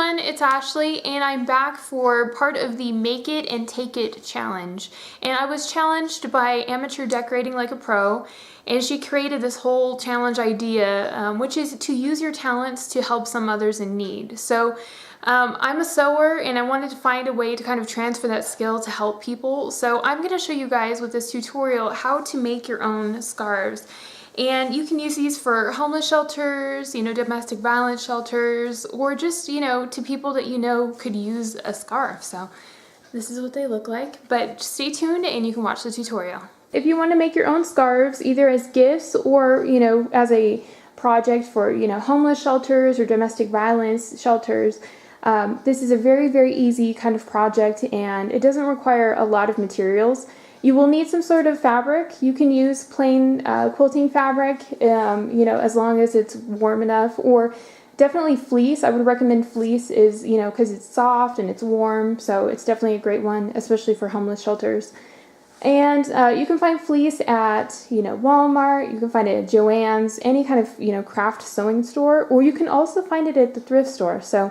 everyone, it's Ashley and I'm back for part of the Make It and Take It challenge. And I was challenged by Amateur Decorating Like a Pro, and she created this whole challenge idea, which is to use your talents to help some others in need. So I'm a sewer and I wanted to find a way to kind of transfer that skill to help people. So I'm going to show you guys with this tutorial how to make your own scarves. And you can use these for homeless shelters, domestic violence shelters, or just, to people that could use a scarf. So this is what they look like, but stay tuned and you can watch the tutorial. If you want to make your own scarves, either as gifts or, as a project for, homeless shelters or domestic violence shelters, this is a very, very easy kind of project, and it doesn't require a lot of materials. You will need some sort of fabric. You can use plain quilting fabric, as long as it's warm enough, or definitely fleece. I would recommend fleece is, because it's soft and it's warm, so it's definitely a great one, especially for homeless shelters. And you can find fleece at, Walmart, you can find it at Joann's, any kind of, craft sewing store, or you can also find it at the thrift store. So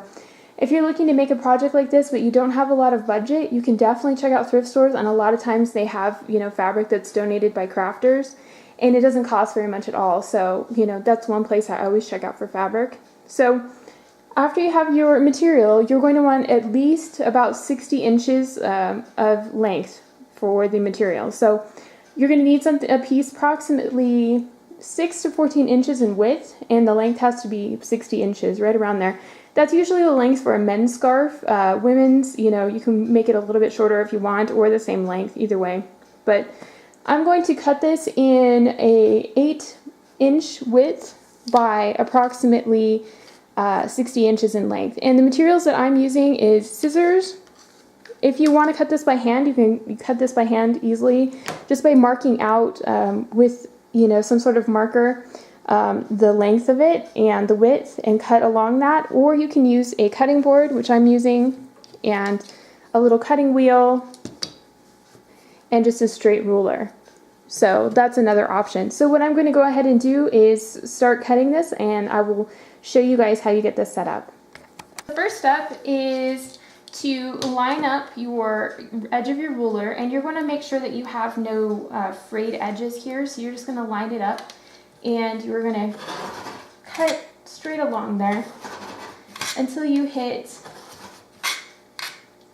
if you're looking to make a project like this but you don't have a lot of budget, you can definitely check out thrift stores, and a lot of times they have, fabric that's donated by crafters, and it doesn't cost very much at all. So, that's one place I always check out for fabric. So after you have your material, you're going to want at least about 60 inches of length for the material. So you're going to need a piece approximately 6 to 14 inches in width, and the length has to be 60 inches, right around there. That's usually the length for a men's scarf. Women's, you can make it a little bit shorter if you want, or the same length, either way. But I'm going to cut this in a 8-inch width by approximately 60 inches in length. And the materials that I'm using is scissors. If you want to cut this by hand, you can cut this by hand easily, just by marking out with, some sort of marker, the length of it and the width, and cut along that. Or you can use a cutting board, which I'm using, and a little cutting wheel, and just a straight ruler. So that's another option. So what I'm going to go ahead and do is start cutting this, and I will show you guys how you get this set up. The first step is to line up your edge of your ruler, and you're going to make sure that you have no frayed edges here. So you're just going to line it up, and you're going to cut straight along there until you hit,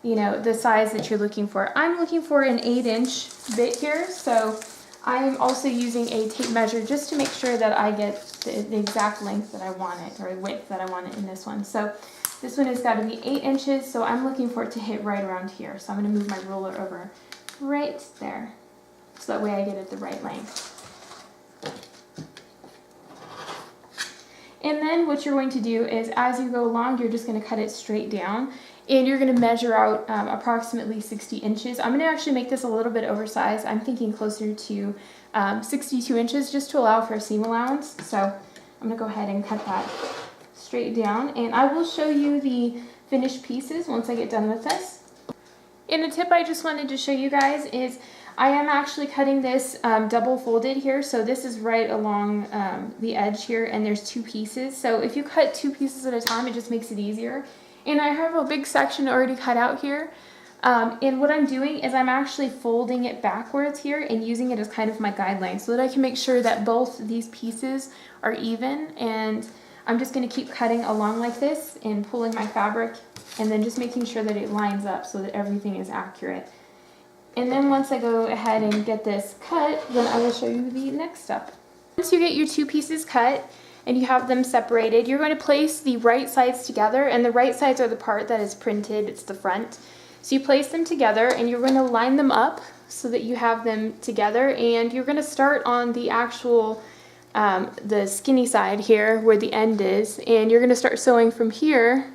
the size that you're looking for. I'm looking for an 8-inch bit here, so I'm also using a tape measure just to make sure that I get the exact length that I want it, or width that I want it in this one. So this one has got to be 8 inches, so I'm looking for it to hit right around here. So I'm going to move my ruler over right there, so that way I get it the right length. And then what you're going to do is, as you go along, you're just going to cut it straight down, and you're going to measure out approximately 60 inches. I'm going to actually make this a little bit oversized. I'm thinking closer to 62 inches, just to allow for a seam allowance. So I'm going to go ahead and cut that straight down, and I will show you the finished pieces once I get done with this. And a tip I just wanted to show you guys is I am actually cutting this double folded here, so this is right along the edge here, and there's 2 pieces. So if you cut 2 pieces at a time, it just makes it easier. And I have a big section already cut out here, and what I'm doing is I'm actually folding it backwards here and using it as kind of my guideline, so that I can make sure that both these pieces are even. And I'm just going to keep cutting along like this and pulling my fabric, and then just making sure that it lines up so that everything is accurate. And then once I go ahead and get this cut, then I will show you the next step. Once you get your 2 pieces cut and you have them separated, you're going to place the right sides together, and the right sides are the part that is printed, it's the front. So you place them together, and you're going to line them up so that you have them together, and you're going to start on the actual the skinny side here where the end is, and you're going to start sewing from here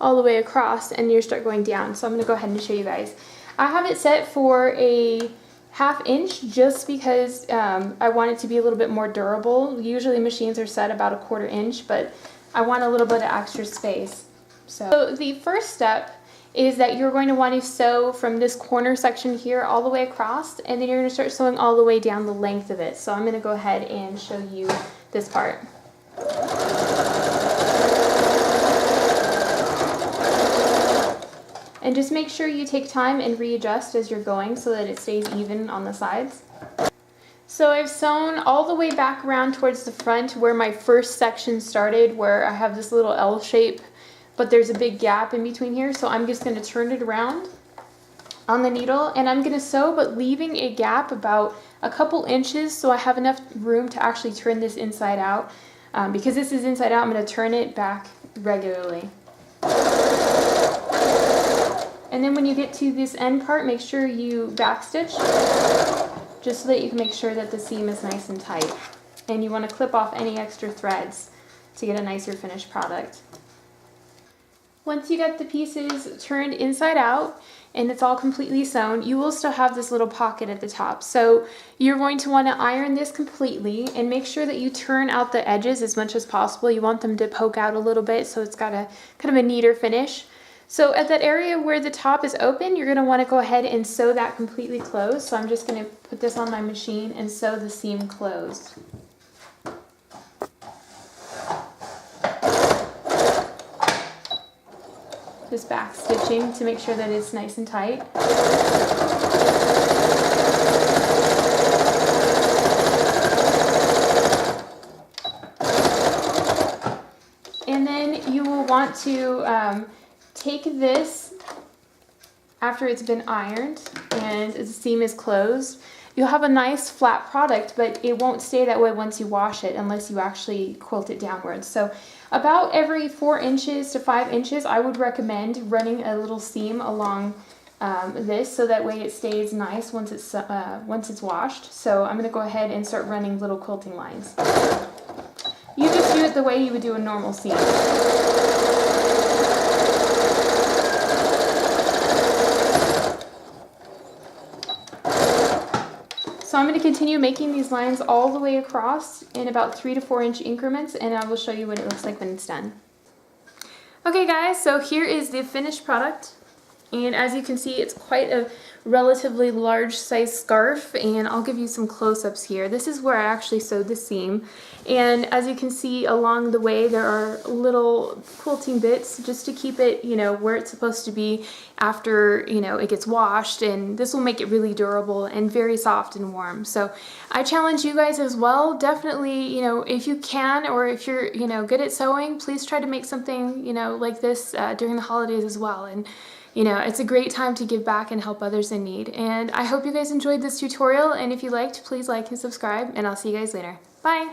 all the way across, and you start going down. So I'm going to go ahead and show you guys. I have it set for a 1/2 inch just because I want it to be a little bit more durable. Usually machines are set about a 1/4 inch, but I want a little bit of extra space. So the first step is that you're going to want to sew from this corner section here all the way across, and then you're going to start sewing all the way down the length of it. So I'm going to go ahead and show you this part. And just make sure you take time and readjust as you're going so that it stays even on the sides. So I've sewn all the way back around towards the front where my first section started, where I have this little L shape, but there's a big gap in between here. So I'm just going to turn it around on the needle, and I'm going to sew, but leaving a gap about a couple inches so I have enough room to actually turn this inside out. Because this is inside out, I'm going to turn it back regularly. And then when you get to this end part, make sure you backstitch, just so that you can make sure that the seam is nice and tight. And you want to clip off any extra threads to get a nicer finished product. Once you get the pieces turned inside out and it's all completely sewn, you will still have this little pocket at the top. So you're going to want to iron this completely and make sure that you turn out the edges as much as possible. You want them to poke out a little bit so it's got a kind of a neater finish. So at that area where the top is open, you're going to want to go ahead and sew that completely closed. So I'm just going to put this on my machine and sew the seam closed. Just back stitching to make sure that it's nice and tight. And then you will want to take this after it's been ironed and the seam is closed. You'll have a nice flat product, but it won't stay that way once you wash it unless you actually quilt it downwards. So about every 4 inches to 5 inches, I would recommend running a little seam along this so that way it stays nice once it's washed. So I'm going to go ahead and start running little quilting lines. You just do it the way you would do a normal seam. So I'm going to continue making these lines all the way across in about 3 to 4 inch increments, and I will show you what it looks like when it's done. Okay guys, so here is the finished product, and as you can see it's quite a relatively large size scarf, and I'll give you some close-ups here. This is where I actually sewed the seam, and as you can see along the way there are little quilting bits just to keep it, you know, where it's supposed to be after, you know, it gets washed, and this will make it really durable and very soft and warm. So I challenge you guys as well, definitely, you know, if you can, or if you're, you know, good at sewing, please try to make something, you know, like this during the holidays as well. And you know, it's a great time to give back and help others in need. And I hope you guys enjoyed this tutorial, and if you liked, please like and subscribe, and I'll see you guys later. Bye!